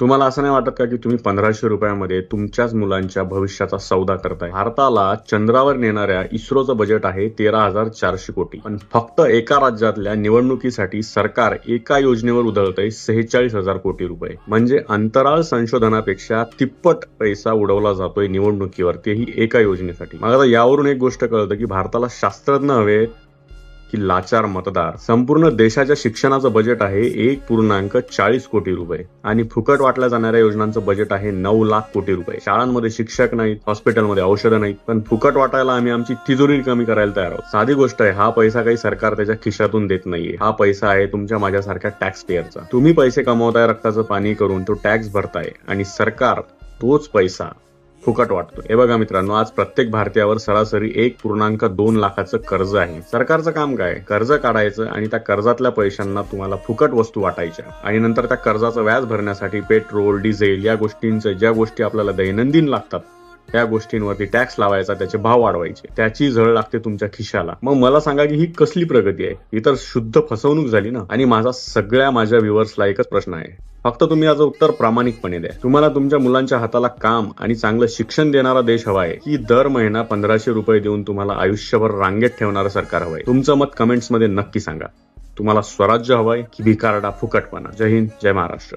तुम्हाला असं नाही वाटत का की तुम्ही 1500 रुपयामध्ये तुमच्याच मुलांच्या भविष्याचा सौदा करताय? भारताला चंद्रावर नेणाऱ्या इस्रोचं बजेट आहे 13,400 कोटी. पण फक्त एका राज्यातल्या निवडणुकीसाठी सरकार एका योजनेवर उधळतंय 46,000 कोटी रुपये. म्हणजे अंतराळ संशोधनापेक्षा तिप्पट पैसा उडवला जातोय निवडणुकीवर, तेही एका योजनेसाठी. मग आता यावरून एक गोष्ट कळतं की भारताला शास्त्रज्ञ हवे की लाचार मतदार. संपूर्ण देशाच्या शिक्षणाचं बजेट आहे 1.40 कोटी रुपये आणि फुकट वाटल्या जाणाऱ्या योजनांचं बजेट आहे 9 लाख कोटी रुपये. शाळांमध्ये शिक्षक नाहीत, हॉस्पिटलमध्ये औषधं नाहीत, पण फुकट वाटायला आम्ही आमची तिजोरी कमी करायला तयार आहोत. साधी गोष्ट आहे, हा पैसा काही सरकार त्याच्या खिशातून देत नाहीये. हा पैसा आहे तुमच्या माझ्यासारख्या टॅक्स पेयरचा. तुम्ही पैसे कमवताय रक्ताचं पाणी करून, तो टॅक्स भरताय आणि सरकार तोच पैसा फुकट वाटतो. हे बघा मित्रांनो, आज प्रत्येक भारतीयावर सरासरी 1.2 लाखाचं कर्ज आहे. सरकारचं काम काय? कर्ज काढायचं आणि त्या कर्जातल्या पैशांना तुम्हाला फुकट वस्तू वाटायच्या आणि नंतर त्या कर्जाचं व्याज भरण्यासाठी पेट्रोल, डिझेल या गोष्टींचं, ज्या गोष्टी आपल्याला दैनंदिन लागतात त्या गोष्टींवरती टॅक्स लावायचा, त्याचे भाव वाढवायचे, त्याची झळ लागते तुमच्या खिशाला. मग मला सांगा की ही कसली प्रगती आहे? ही तर शुद्ध फसवणूक झाली ना. आणि माझ्या व्ह्युअर्सला एकच प्रश्न आहे, फक्त तुम्ही याचं उत्तर प्रामाणिकपणे द्या. तुम्हाला तुमच्या मुलांच्या हाताला काम आणि चांगलं शिक्षण देणारा देश हवा आहे की दर महिना 1500 रुपये देऊन तुम्हाला आयुष्यभर रांगेत ठेवणारं सरकार हवंय? तुमचं मत कमेंट्समध्ये नक्की सांगा. तुम्हाला स्वराज्य हवंय की भिकारडा फुकटपणा? जय हिंद, जय महाराष्ट्र.